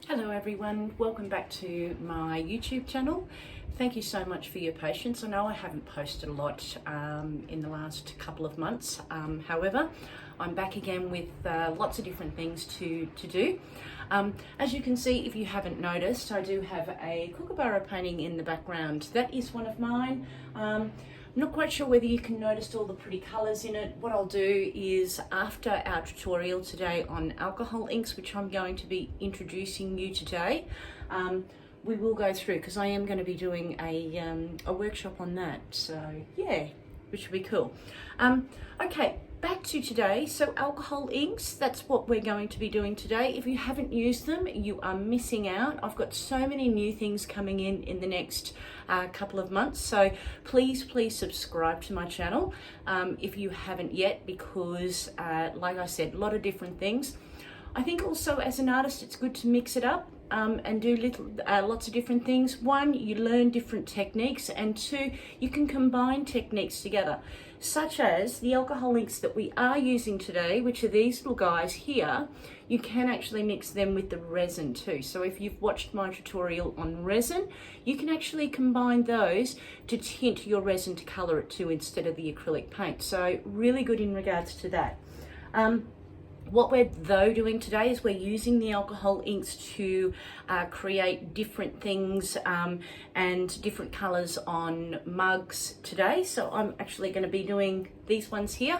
Hello everyone, welcome back to my YouTube channel. Thank you so much for your patience. I know I haven't posted a lot in the last couple of months. However, I'm back again with lots of different things to do. As you can see, if you haven't noticed, I do have a kookaburra painting in the background. That is one of mine. I'm not quite sure whether you can notice all the pretty colours in it. What I'll do is, after our tutorial today on alcohol inks, which I'm going to be introducing you today, we will go through, because I am going to be doing a workshop on that. So yeah, which will be cool. Okay, back to today. So alcohol inks, that's what we're going to be doing today. If you haven't used them, you are missing out. I've got so many new things coming in the next couple of months. So please subscribe to my channel if you haven't yet, because like I said, a lot of different things. I think also as an artist, it's good to mix it up and do lots of different things. One, you learn different techniques, and two, you can combine techniques together, such as the alcohol inks that we are using today, which are these little guys here. You can actually mix them with the resin too. So if you've watched my tutorial on resin, you can actually combine those to tint your resin to color it too, instead of the acrylic paint. So really good in regards to that. What we're though doing today is we're using the alcohol inks to create different things and different colors on mugs today. So I'm actually going to be doing these ones here.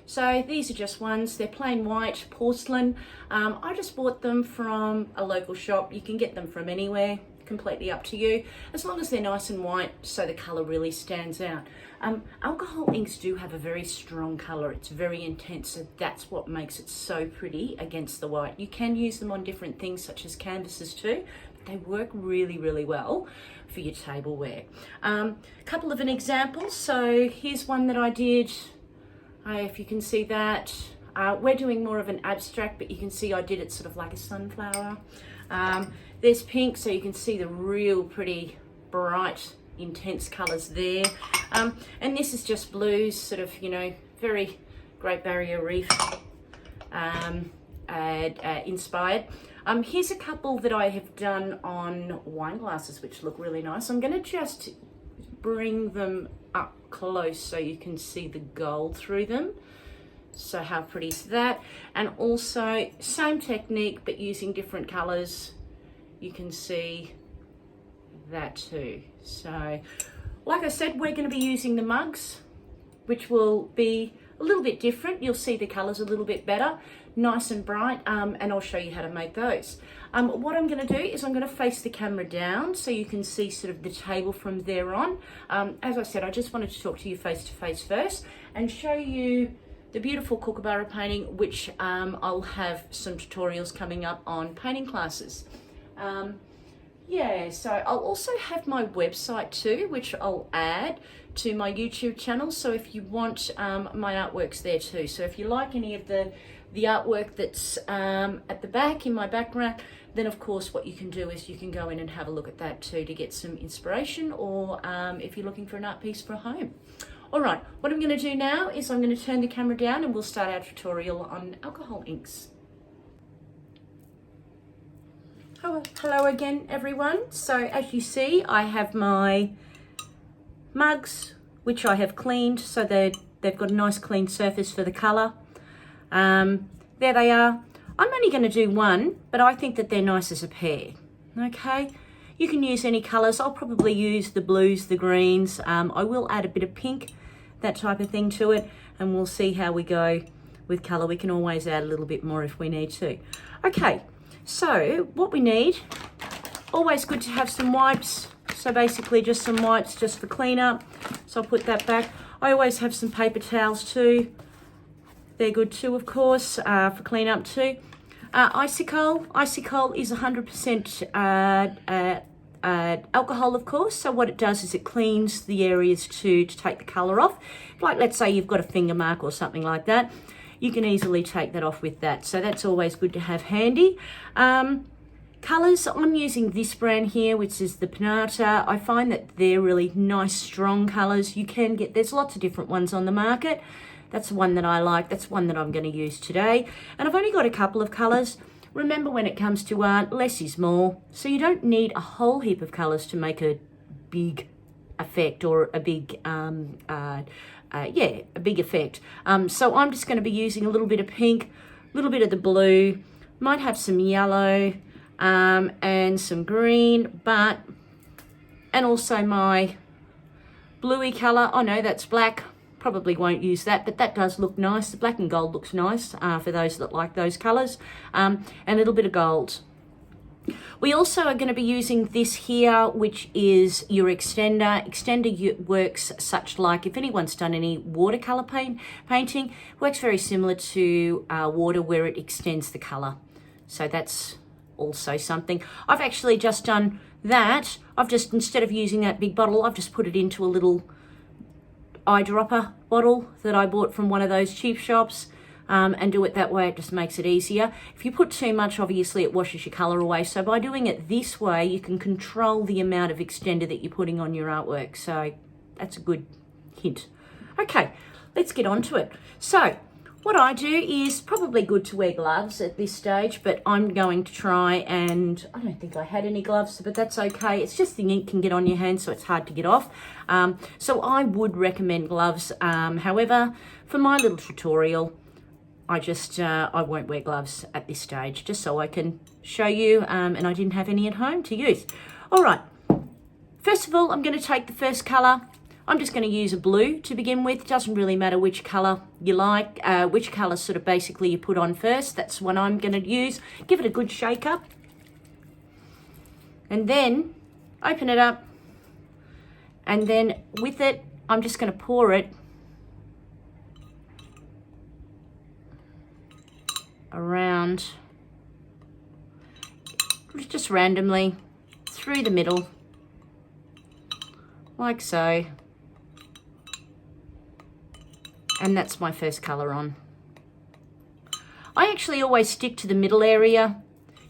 So these are just ones, they're plain white porcelain. I just bought them from a local shop. You can get them from anywhere, completely up to you, as long as they're nice and white so the color really stands out. Alcohol inks do have a very strong color. It's very intense, so that's what makes it so pretty against the white. You can use them on different things such as canvases too, but they work really well for your tableware. Couple of examples. So here's one that I did. If you can see that, we're doing more of an abstract, but you can see I did it sort of like a sunflower. There's pink, so you can see the real pretty bright intense colors there, and this is just blues, sort of, you know, very Great Barrier Reef inspired. Here's a couple that I have done on wine glasses which look really nice. I'm going to just bring them up close so you can see the gold through them. So how pretty is that? And also same technique but using different colors. You can see that too. So like I said, we're going to be using the mugs, which will be a little bit different. You'll see the colors a little bit better, nice and bright, and I'll show you how to make those. What I'm going to do is I'm going to face the camera down so you can see sort of the table from there on. As I said, I just wanted to talk to you face to face first and show you the beautiful kookaburra painting, which I'll have some tutorials coming up on painting classes. Yeah, so I'll also have my website too, which I'll add to my YouTube channel. So if you want, my artwork's there too. So if you like any of the artwork that's at the back in my background, then of course what you can do is you can go in and have a look at that too to get some inspiration, or if you're looking for an art piece for home. All right, what I'm going to do now is I'm going to turn the camera down and we'll start our tutorial on alcohol inks. Hello again everyone. So as you see, I have my mugs which I have cleaned, so they've got a nice clean surface for the colour. There they are. I'm only going to do one, but I think that they're nice as a pair. Okay, you can use any colours. I'll probably use the blues, the greens. I will add a bit of pink, that type of thing to it, and we'll see how we go with colour. We can always add a little bit more if we need to. Okay. So what we need, always good to have some wipes. So basically just some wipes just for cleanup. So I'll put that back. I always have some paper towels too. They're good too, of course, for cleanup too. Icicle is 100% alcohol, of course. So what it does is it cleans the areas to take the colour off. Like let's say you've got a finger mark or something like that. You can easily take that off with that. So that's always good to have handy. Colours, I'm using this brand here, which is the Panata. I find that they're really nice, strong colours. You can get, there's lots of different ones on the market. That's the one that I like. That's one that I'm going to use today. And I've only got a couple of colours. remember when it comes to art, less is more. So you don't need a whole heap of colours to make a big effect or a big, a big effect. So I'm just going to be using a little bit of pink, a little bit of the blue, might have some yellow and some green, and also my bluey colour. Oh no, that's black. Probably won't use that, but that does look nice. The black and gold looks nice for those that like those colours, and a little bit of gold. We also are going to be using this here, which is your extender. Extender works such like, if anyone's done any watercolour painting, works very similar to water where it extends the colour. So that's also something. I've actually just done that. I've just, instead of using that big bottle, I've just put it into a little eyedropper bottle that I bought from one of those cheap shops. And do it that way, it just makes it easier. If you put too much, obviously it washes your colour away. So by doing it this way, you can control the amount of extender that you're putting on your artwork. So that's a good hint. Okay, let's get on to it. So what I do is probably good to wear gloves at this stage, but I'm going to try, and I don't think I had any gloves, but that's okay. It's just the ink can get on your hands, so it's hard to get off. So I would recommend gloves. However, for my little tutorial, I won't wear gloves at this stage, just so I can show you, and I didn't have any at home to use. All right, first of all, I'm going to take the first colour. I'm just going to use a blue to begin with. Doesn't really matter which colour you like, which colour sort of basically you put on first. That's what I'm going to use. Give it a good shake up. And then open it up. And then with it, I'm just going to pour it around, just randomly through the middle, like so. And that's my first colour on. I actually always stick to the middle area.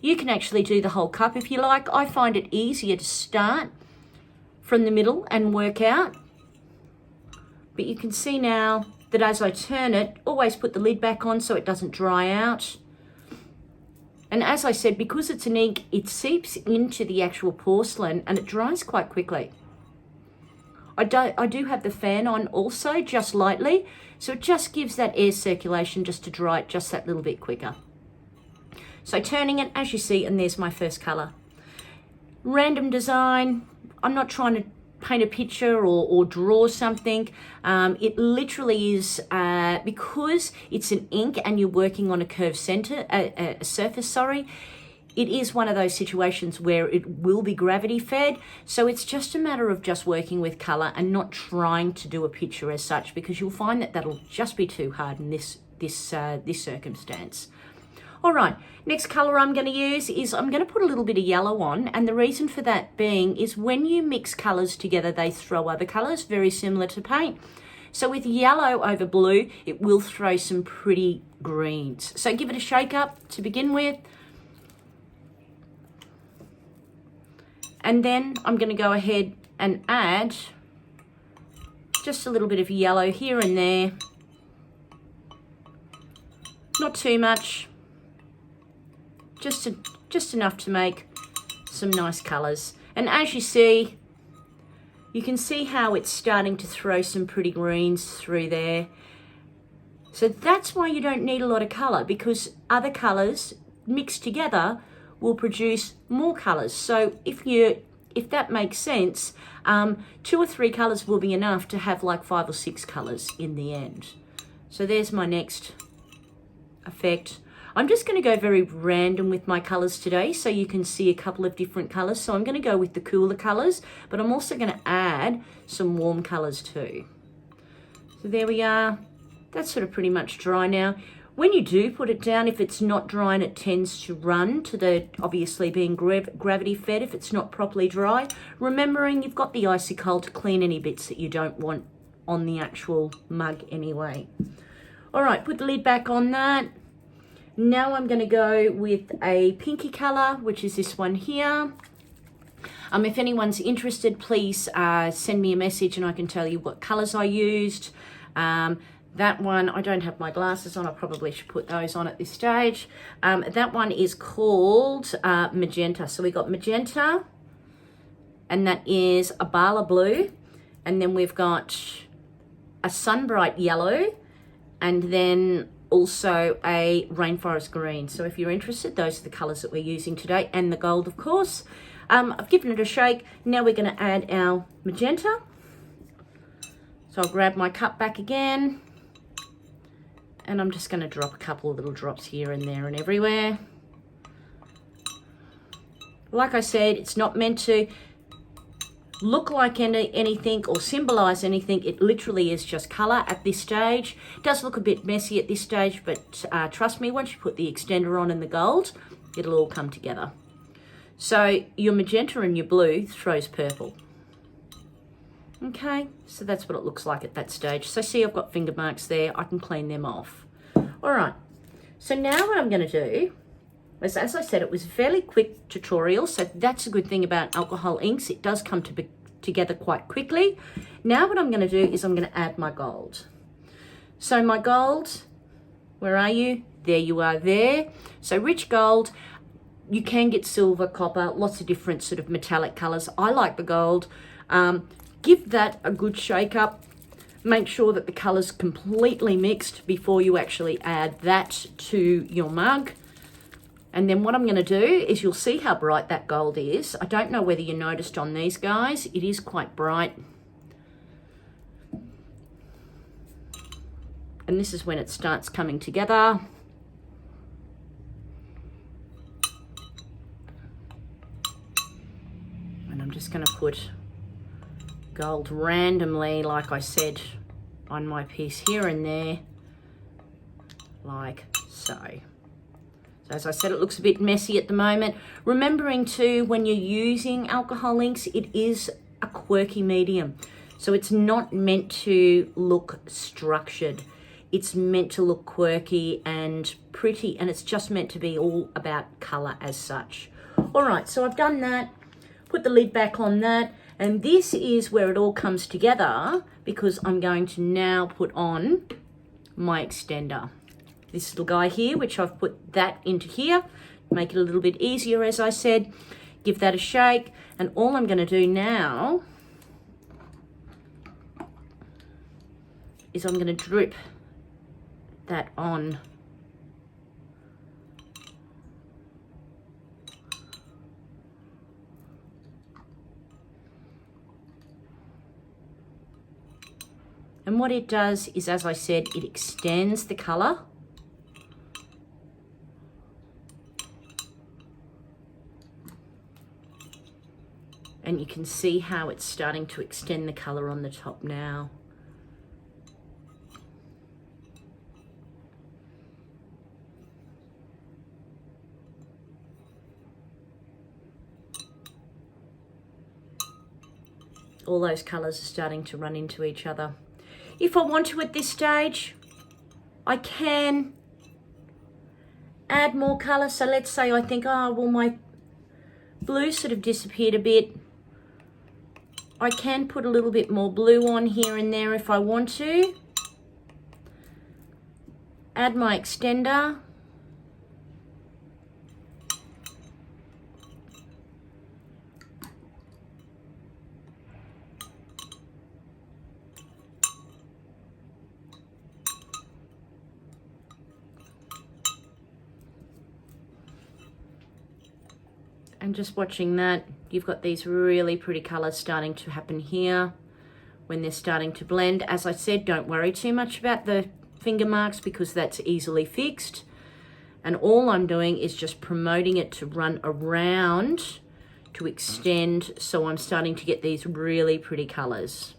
You can actually do the whole cup if you like. I find it easier to start from the middle and work out. But you can see now that as I turn it, always put the lid back on so it doesn't dry out. And as I said, because it's an ink, it seeps into the actual porcelain and it dries quite quickly. I do have the fan on also, just lightly, so it just gives that air circulation just to dry it just that little bit quicker. So turning it, as you see, and there's my first colour. Random design. I'm not trying to paint a picture or draw something. It literally is, because it's an ink and you're working on a curved surface, it is one of those situations where it will be gravity fed. So it's just a matter of just working with colour and not trying to do a picture as such, because you'll find that that'll just be too hard in this circumstance. All right, next colour I'm going to use is I'm going to put a little bit of yellow on, and the reason for that being is when you mix colours together, they throw other colours, very similar to paint. So with yellow over blue, it will throw some pretty greens. So give it a shake up to begin with. And then I'm going to go ahead and add just a little bit of yellow here and there. Not too much. Just enough to make some nice colours. And as you see, you can see how it's starting to throw some pretty greens through there. So that's why you don't need a lot of colour, because other colours mixed together will produce more colours. So if that makes sense, 2 or 3 colours will be enough to have like 5 or 6 colours in the end. So there's my next effect. I'm just going to go very random with my colours today so you can see a couple of different colours. So I'm going to go with the cooler colours, but I'm also going to add some warm colours too. So there we are. That's sort of pretty much dry now. When you do put it down, if it's not dry and it tends to run to the, obviously being gravity fed, if it's not properly dry, remembering you've got the icy cold to clean any bits that you don't want on the actual mug anyway. All right, put the lid back on that. Now I'm going to go with a pinky colour, which is this one here. If anyone's interested, please send me a message and I can tell you what colours I used. That one, I don't have my glasses on. I probably should put those on at this stage. That one is called Magenta. So we got Magenta, and that is a Bala Blue. And then we've got a Sunbright Yellow, and then also a Rainforest Green. So if you're interested, those are the colours that we're using today, and the gold, of course. I've given it a shake. Now we're going to add our Magenta. So I'll grab my cup back again, and I'm just going to drop a couple of little drops here and there and everywhere. Like I said, it's not meant to look like anything or symbolize anything. It literally is just color at this stage. It does look a bit messy at this stage, but trust me, once you put the extender on and the gold, it'll all come together. So your magenta and your blue throws purple. Okay, so that's what it looks like at that stage. So see, I've got finger marks there. I can clean them off. All right, so now what I'm going to do is, as I said, it was a fairly quick tutorial, so that's a good thing about alcohol inks. It does come together quite quickly. Now what I'm going to do is I'm going to add my gold. So my gold, where are you? There you are there. So rich gold. You can get silver, copper, lots of different sort of metallic colors. I like the gold. Give that a good shake up. Make sure that the color's completely mixed before you actually add that to your mug. And then what I'm going to do is, you'll see how bright that gold is. I don't know whether you noticed on these guys, it is quite bright. And this is when it starts coming together. And I'm just going to put gold randomly, like I said, on my piece here and there, like so. So as I said, it looks a bit messy at the moment. Remembering too, when you're using alcohol inks, it is a quirky medium. So it's not meant to look structured. It's meant to look quirky and pretty, and it's just meant to be all about color as such. All right, so I've done that, put the lid back on that. And this is where it all comes together, because I'm going to now put on my extender. This little guy here, which I've put that into here, make it a little bit easier, as I said. Give that a shake. And all I'm going to do now is I'm going to drip that on. And what it does is, as I said, it extends the colour. And you can see how it's starting to extend the colour on the top now. All those colours are starting to run into each other. If I want to at this stage, I can add more colour. So let's say I think, oh, well, my blue sort of disappeared a bit. I can put a little bit more blue on here and there if I want to. Add my extender. And just watching that, you've got these really pretty colours starting to happen here when they're starting to blend. As I said, don't worry too much about the finger marks, because that's easily fixed. And all I'm doing is just promoting it to run around to extend, so I'm starting to get these really pretty colours.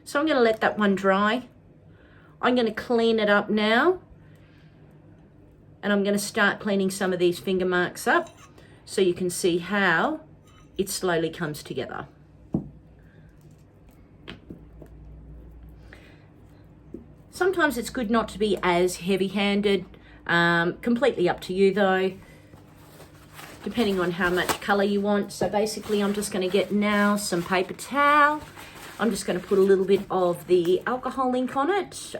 So I'm going to let that one dry. I'm going to clean it up now. And I'm going to start cleaning some of these finger marks up. so you can see how it slowly comes together. Sometimes it's good not to be as heavy-handed, completely up to you though, depending on how much colour you want. So basically I'm just going to get now some paper towel. I'm just going to put a little bit of the alcohol ink on it.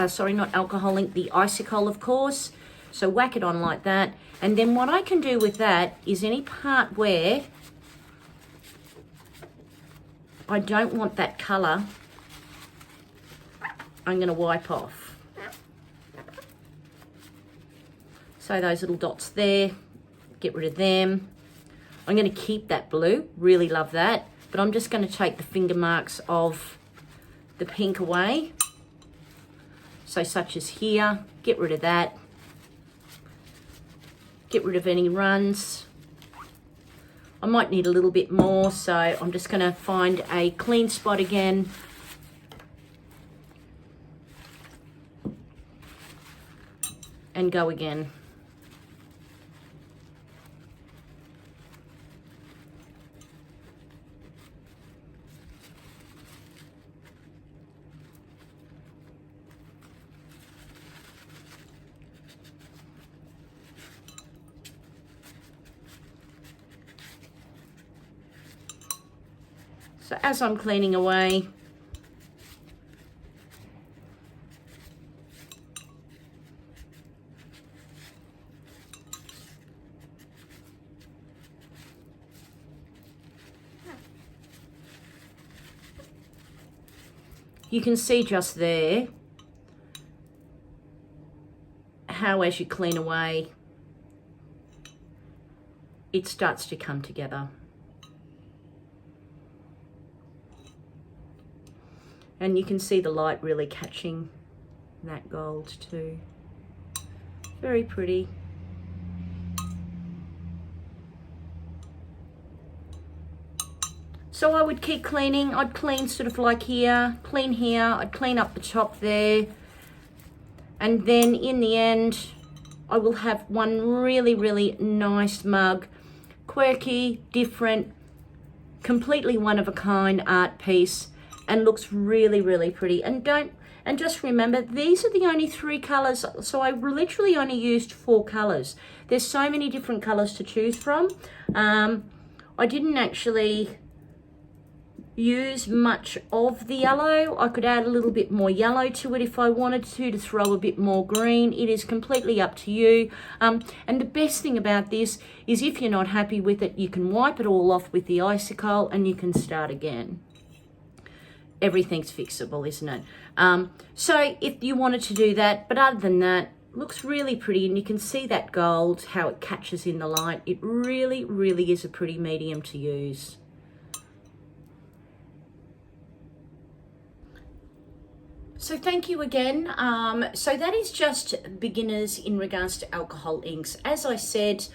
Sorry, not alcohol ink, the icicle, of course. So whack it on like that. And then what I can do with that is any part where I don't want that colour, I'm going to wipe off. So those little dots there, get rid of them. I'm going to keep that blue, really love that. But I'm just going to take the finger marks of the pink away. So such as here, get rid of that. Get rid of any runs. I might need a little bit more, so I'm just going to find a clean spot again. And go again. So as I'm cleaning away, you can see just there how as you clean away, it starts to come together. And you can see the light really catching that gold too. Very pretty. So I would keep cleaning. I'd clean sort of like here, clean here, I'd clean up the top there. And then in the end, I will have one really, really nice mug. Quirky, different, completely one of a kind art piece, and looks really, really pretty. And just remember, these are the only 3 colors. So I literally only used 4 colors. There's so many different colors to choose from. I didn't actually use much of the yellow. I could add a little bit more yellow to it if I wanted to throw a bit more green. It is completely up to you. And the best thing about this is if you're not happy with it, you can wipe it all off with the icicle and you can start again. Everything's fixable, isn't it? So if you wanted to do that, but other than that, looks really pretty, and you can see that gold, how it catches in the light. It really, really is a pretty medium to use. So thank you again. So that is just beginners in regards to alcohol inks. As I said,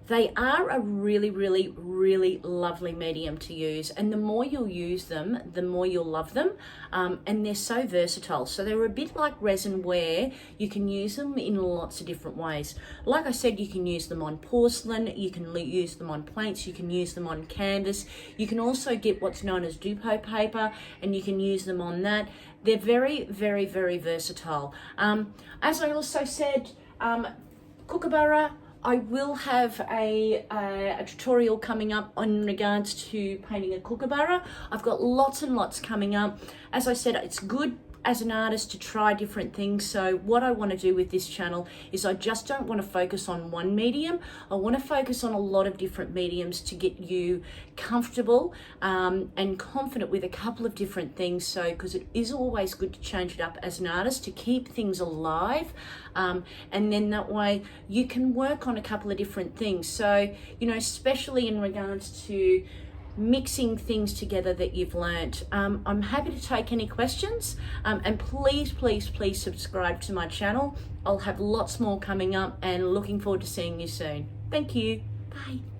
they are a really, really, really lovely medium to use, and the more you'll use them, the more you'll love them. And they're so versatile. So they're a bit like resin where you can use them in lots of different ways. Like I said, you can use them on porcelain, you can use them on plates, you can use them on canvas. You can also get what's known as Dupo paper, and you can use them on that. They're very, very, very versatile. As I also said, Kookaburra, I will have a tutorial coming up in regards to painting a kookaburra. I've got lots and lots coming up. As I said, it's good as an artist to try different things. So what I want to do with this channel is I just don't want to focus on one medium. I want to focus on a lot of different mediums to get you comfortable and confident with a couple of different things. So because it is always good to change it up as an artist to keep things alive, and then that way you can work on a couple of different things. So, you know, especially in regards to mixing things together that you've learnt. I'm happy to take any questions, and please, please, please subscribe to my channel. I'll have lots more coming up, and looking forward to seeing you soon. Thank you. Bye.